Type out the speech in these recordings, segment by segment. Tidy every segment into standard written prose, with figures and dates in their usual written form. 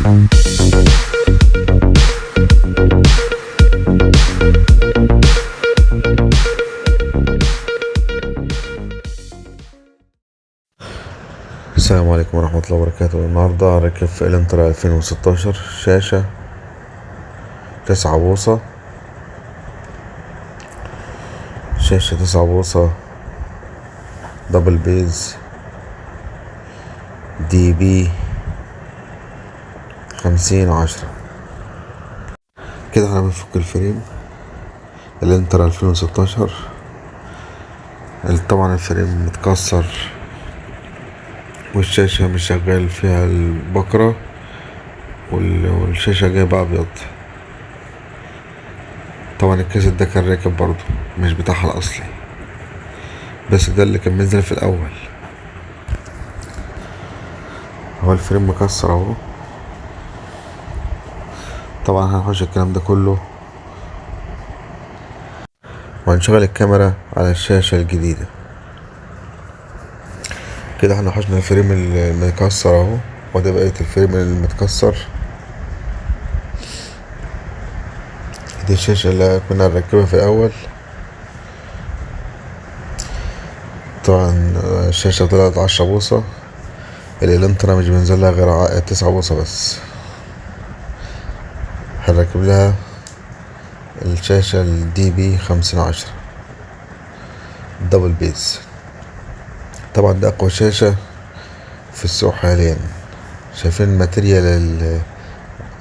السلام عليكم ورحمة الله وبركاته. النهاردة هركب في الانترا 2016 شاشة 9 بوصة، شاشة 9 بوصة دبل بيز DB 5010. كده احنا بنفك الفريم الانترا 2016. طبعا الفريم متكسر والشاشة مش شغال فيها البكرة والشاشة جايبة أبيض. طبعا الكاسيت ده كان راكب برضو مش بتاعها الأصلي، بس ده اللي كان منزل في الأول. هو الفريم مكسر اهو. طبعا هنحوش الكلام ده كله وهنشغل الكاميرا على الشاشة الجديدة. كده احنا حوشنا الفريم المكسر اهو، وده بقية الفريم المتكسر. دي الشاشة اللي كنا هنركبها في الأول. طبعا الشاشة طلعت 10 بوصة، الانترا مش بينزلها غير 9 بوصة بس. هنركب لها الشاشة DB 5010 دبل بيز. طبعا ده أقوى شاشة في السوق حاليا. شايفين ماتريال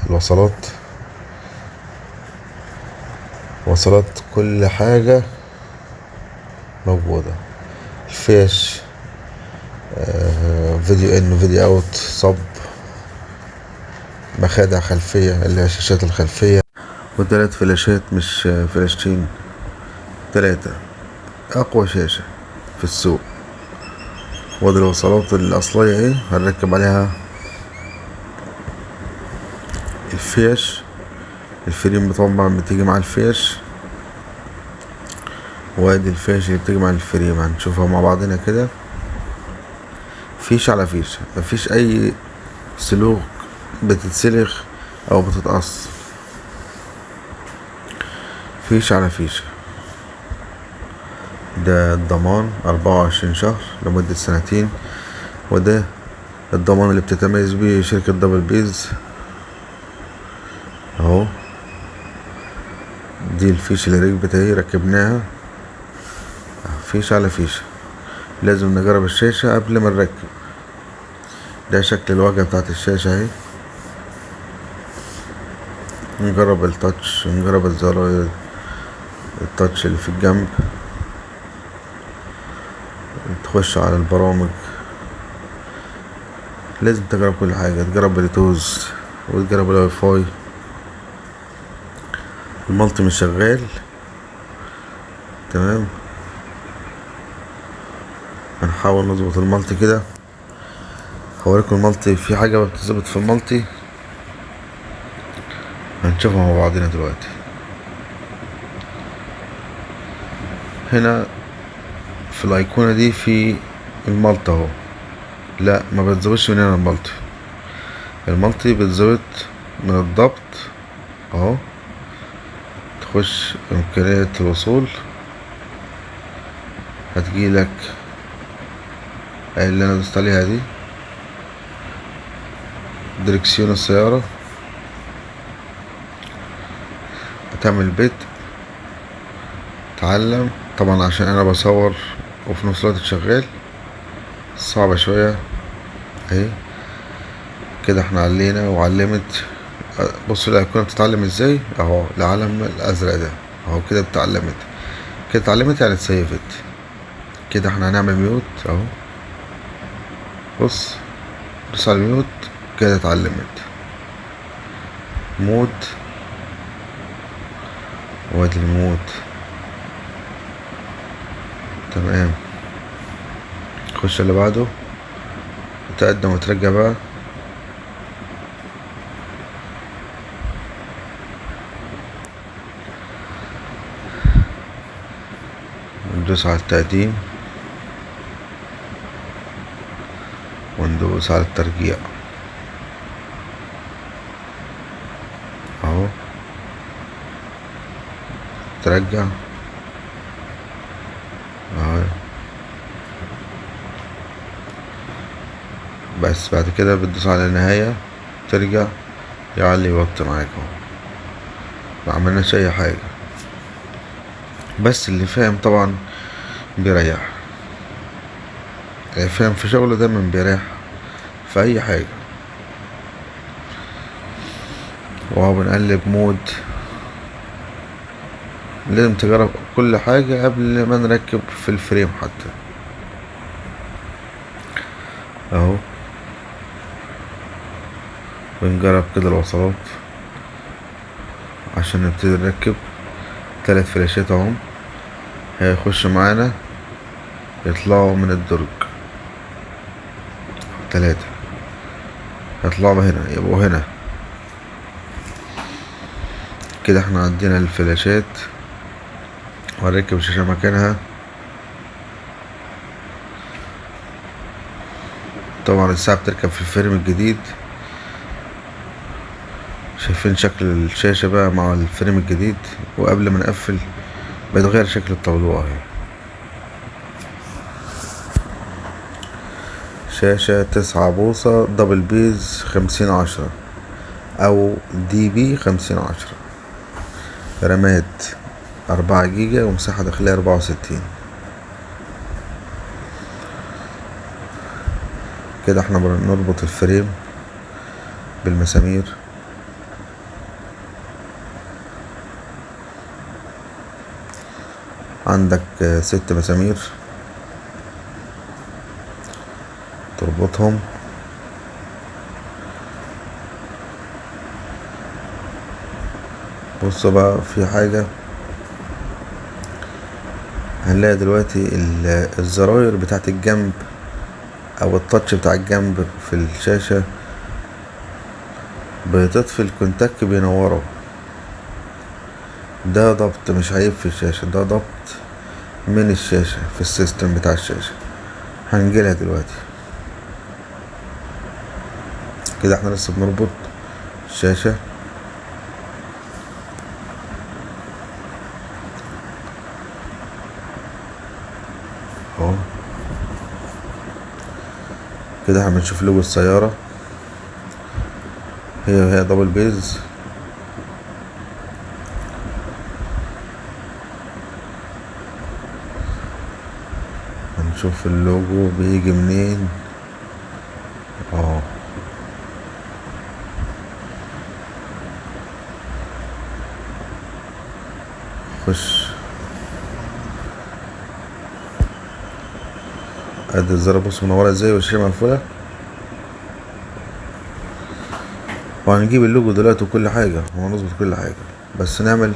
الوصلات، وصلات كل حاجة موجودة. الفيش فيديو ان وفيديو اوت، صب، مخادع خلفية اللي هي الشاشات الخلفية، و3 فلاشات مش فلاشتين، 3. أقوى شاشة في السوق. ودي الوصلات الأصلية اهي، هنركب عليها الفيش. الفريم طبعا بتيجي مع الفيش، وادي الفيش اللي بتيجي مع الفريم. هنشوفها مع بعضنا كده، فيش على فيش، مفيش أي سلوك بتتسلخ أو بتتقص، فيش على فيش. ده الضمان 24 شهر لمدة 2 سنين، وده الضمان اللي بتتميز بيه شركة دبل بيز اهو. دي الفيش اللي ركبت اهي، ركبناها فيش على فيش. لازم نجرب الشاشة قبل ما نركب. ده شكل الواجهة بتاعت الشاشة اهي. نجرب التاتش، نجرب الزراير التاتش اللي في الجنب. تخش على البرامج، لازم تجرب كل حاجة، تجرب بلوتوز وتجرب الواي فاي. المالتي مش شغال تمام. هنحاول نظبط المالتي كده. هوريكم المالتي في حاجة بتظبط في المالتي، هنشوفها مع بعضنا دلوقتي. هنا في الايقونة دي في المالتي اهو. لا، ما بتظبطش من هنا المالتي. المالتي بتظبط من الضبط اهو. تخش امكانية الوصول، هتجيلك اللي انا دوست عليها دي، دركسيون السيارة. هتعمل بيت تعلم. طبعا عشان انا بصور وفي نفس الوقت شغال، صعبة شوية اهي. كده احنا علينا وعلمت. بصوا الايقونة بتتعلم ازاي اهو، العلم الازرق ده اهو. كده اتعلمت، كده اتعلمت يعني اتسيفت. كده احنا هنعمل ميوت اهو. بص، دوس على الميوت، كده اتعلمت. مود، وادي المود تمام. خش اللي بعده، تقدم وترجع بقى. ندوس على التقديم وندوس على الترجيع. يرجع اهو. بس بعد كده بتدوس على النهاية ترجع يعلي يوطي معاك اهو. معملناش اي حاجة، بس اللي فاهم طبعا بيريح، اللي فاهم في شغله دايما بيريح في اي حاجة. وهو بنقلب مود، لازم تجرب كل حاجة قبل ما نركب في الفريم حتى اهو. بنجرب كده الوصلات عشان نبتدي نركب. 3 فلاشات اهم هيخش معانا يطلعوا من الدرج، 3 هيطلعوا هنا يبقوا هنا كده. احنا عندنا الفلاشات وهنركب الشاشة مكانها. طبعا الساعة بتركب في الفريم الجديد. شايفين شكل الشاشة بقى مع الفريم الجديد، وقبل ما نقفل بيتغير شكل الطابلوه اهي. شاشة 9 بوصة دبل بيز 5010 او دي بي 5010، رامات 4 جيجا ومساحة داخلية 64. كده احنا بنربط الفريم بالمسامير. عندك 6 مسامير تربطهم. بصوا بقى في حاجة هنلاقي دلوقتي الزراير بتاعت الجنب او التاتش بتاع الجنب في الشاشة بتطفي الكونتاك بينوره. ده ضبط مش عيب في الشاشة، ده ضبط من الشاشة في السيستم بتاع الشاشة. هنجيلها دلوقتي. كده احنا لسه بنربط الشاشة اهو. كده احنا بنشوف لوجو السيارة، هي دبل بيز. هنشوف اللوجو بيجي منين اهو. خش ادي الزرار، بص منورة ازاي والشاشة مقفولة. وهنجيب اللوجو دلوقتي وكل حاجة وهنظبط كل حاجة، بس نعمل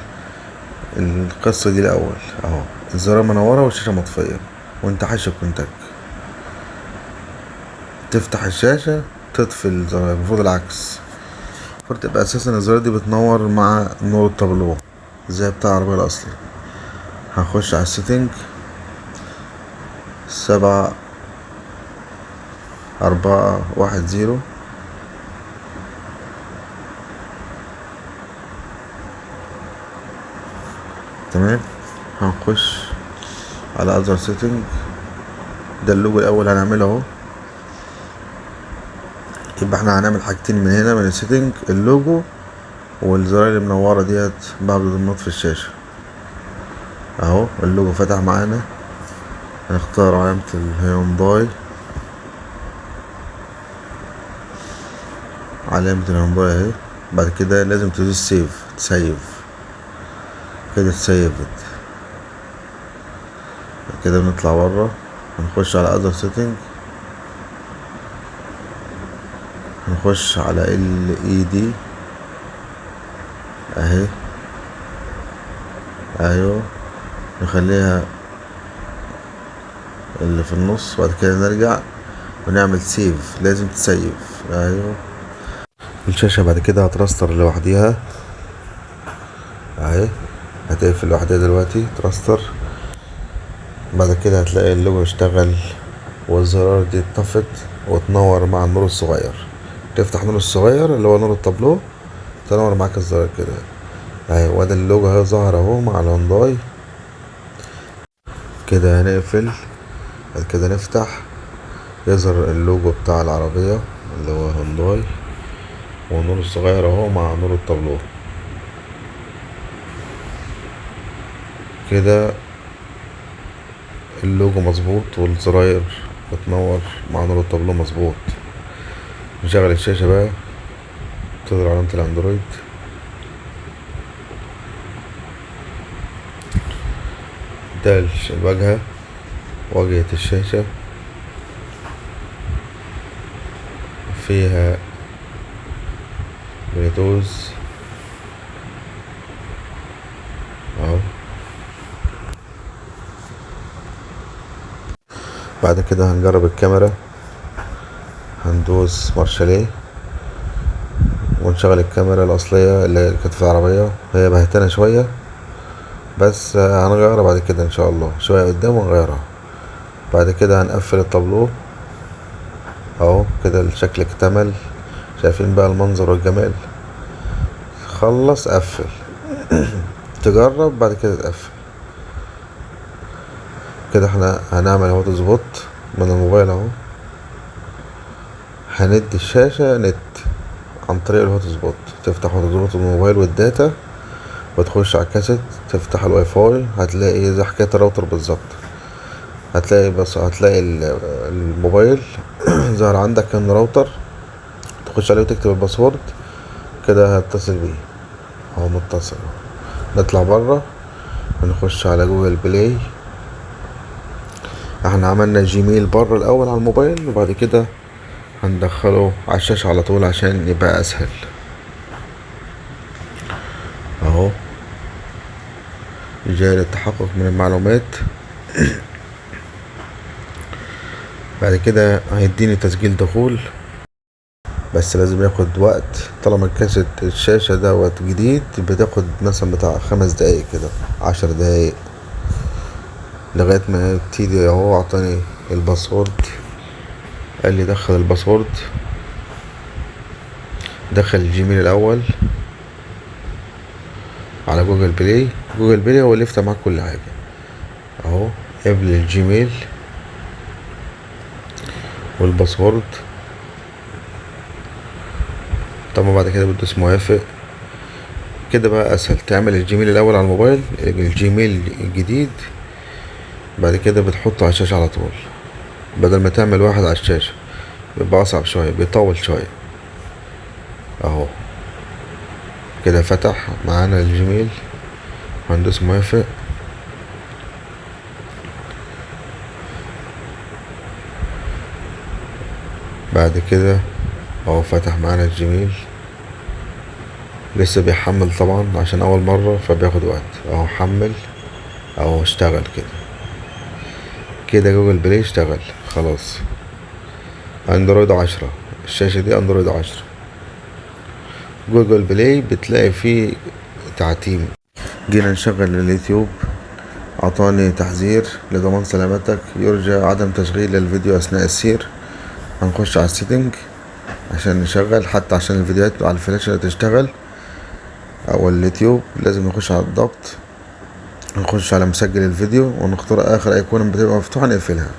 القصة دي الأول اهو. الزرار منورة والشاشة مطفية وانت حاشي الكونتاك. تفتح الشاشة تطفي الزرار، المفروض العكس. المفروض تبقى أساسا الزرار دي بتنور مع نور الطابلوه زي بتاع العربية الأصلي. هنخش على السيتنج 7410 تمام. هنخش على اذر سيتنج. ده اللوجو الاول هنعمله اهو. يبقى احنا هنعمل حاجتين من هنا من السيتنج، اللوجو والزراير اللي منوره ديت بعد النط في الشاشه اهو. اللوجو فتح معانا. هنختار علامه الهيونداي، علامه الهيونداي اهي. بعد كده لازم تدوس سيف، تسيف كده، تسيفت كده. بنطلع بره هنخش على اذر سيتنج، هنخش على LED اهي. ايوه نخليها اللي في النص. بعد كده نرجع ونعمل سيف، لازم تسيف ايوه. الشاشة بعد كده هترستر لوحديها اهي، هتقفل لوحدها دلوقتي ترستر. بعد كده هتلاقي اللوجو اشتغل والزرار دي اتطفت وتنور مع النور الصغير. تفتح النور الصغير اللي هو نور التابلو، تنور معاك الزرار كده. اهي، وده اللوجو اهي ظهر اهو مع الهونداي. كده هنقفل، بعد كده نفتح، يظهر اللوجو بتاع العربية اللي هو هونداي، والنور الصغير اهو مع نور التابلو. كده اللوجو مظبوط، والزراير بتنور مع نور التابلو مظبوط. نشغل الشاشة بقى، تظهر علامة الاندرويد. ده الواجهة، واجهة الشاشة فيها بلوتوث اهو. بعد كده هنجرب الكاميرا، هندوس مارشاليه ونشغل الكاميرا الأصلية اللي كانت في العربية. هي بهتانة شوية بس هنغيرها بعد كده ان شاء الله، شوية قدام ونغيرها. بعد كده هنقفل التابلو اهو. كده الشكل اكتمل، شايفين بقى المنظر والجمال. خلص قفل تجرب بعد كده تقفل. كده احنا هنعمل هوت سبوت من الموبايل اهو. هندي الشاشة نت عن طريق الهوت سبوت. تفتح هوت سبوت الموبايل والداتا، وتخش على الكاسيت، تفتح الواي فاي، هتلاقي زي حكاية الراوتر بالظبط. هتلاقي بس هتلاقي الموبايل ظهر عندك كان راوتر، تخش عليه وتكتب الباسورد. كده هتصل بيه اهو، متصل. نطلع بره ونخش على جوجل بلاي. احنا عملنا جيميل بره الاول على الموبايل، وبعد كده هندخله على الشاشة على طول عشان يبقى اسهل اهو. جاي للتحقق من المعلومات. بعد كده هيديني تسجيل دخول، بس لازم ياخد وقت. طالما الكاسيت الشاشة دوت جديد، بتاخد مثلا بتاع 5 دقايق كده، 10 دقايق، لغاية ما يبتدي اهو. اعطاني الباسورد، قال لي دخل الباسورد. دخل الجيميل الاول على جوجل بلاي. جوجل بلاي هو اللي يفتح معاك كل حاجة اهو. قبل الجيميل والباسورد. طبعا بعد كده بتدوس موافق. كده بقى اسهل، تعمل الجيميل الاول على الموبايل، الجيميل الجديد، بعد كده بتحطه على الشاشة على طول، بدل ما تعمل واحد على الشاشة. بيبقى اصعب شوية، بيطول شوية اهو. كده فتح معانا الجيميل، هندوس موافق. بعد كده اهو فتح معانا الجيميل. لسه بيحمل طبعا عشان اول مرة، فبياخد وقت اهو. حمل اهو، اشتغل كده. كده جوجل بلاي اشتغل خلاص. اندرويد 10، الشاشة دي اندرويد 10. جوجل بلاي بتلاقي فيه تعتيم. جينا نشغل اليوتيوب، عطاني تحذير: لضمان سلامتك يرجى عدم تشغيل الفيديو اثناء السير. هنخش على السيتنج عشان نشغل، حتى عشان الفيديوهات على الفلاشة تشتغل او اليوتيوب لازم نخش على الضبط، نخش على مسجل الفيديو، ونختار اخر ايقونة بتبقى مفتوحة نقفلها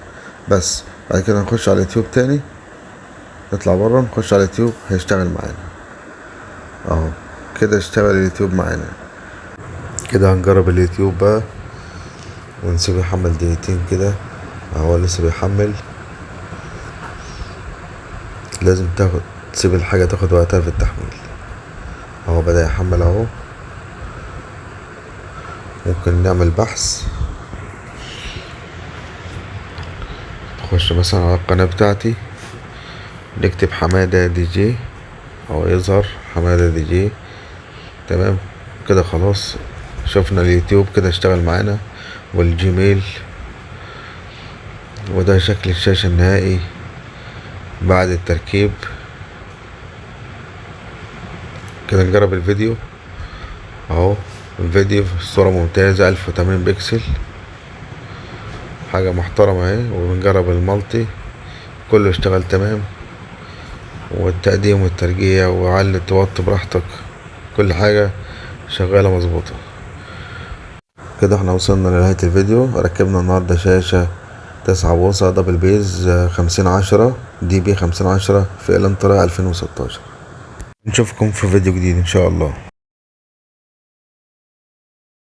بس. بعد كده نخش على اليوتيوب تاني، نطلع برا، نخش على اليوتيوب، هيشتغل معانا اهو. كده اشتغل اليوتيوب معانا. كده هنجرب اليوتيوب بقى، ونسيبه يحمل دقيقتين كده اهو. لسه بيحمل، لازم تسيب الحاجة تاخد وقتها في التحميل اهو. بدأ يحمل اهو. ممكن نعمل بحث، نخش مثلا على القناة بتاعتي، نكتب حمادة دي جي او يظهر حمادة دي جي. تمام كده خلاص. شفنا اليوتيوب كده اشتغل معانا، والجيميل. وده شكل الشاشة النهائي بعد التركيب. كده نجرب الفيديو اهو. الفيديو الصورة ممتازة، 1080 بكسل، حاجة محترمة اهي. ونجرب المالتي، كله اشتغل تمام، والتقديم والترجيع، وعلي توطي براحتك، كل حاجة شغالة مظبوطة. كده احنا وصلنا لنهاية الفيديو. ركبنا النهاردة شاشة 9 بوصة دبل بيز 5010 دي بي 5010 في الانترا 2016. نشوفكم في فيديو جديد ان شاء الله.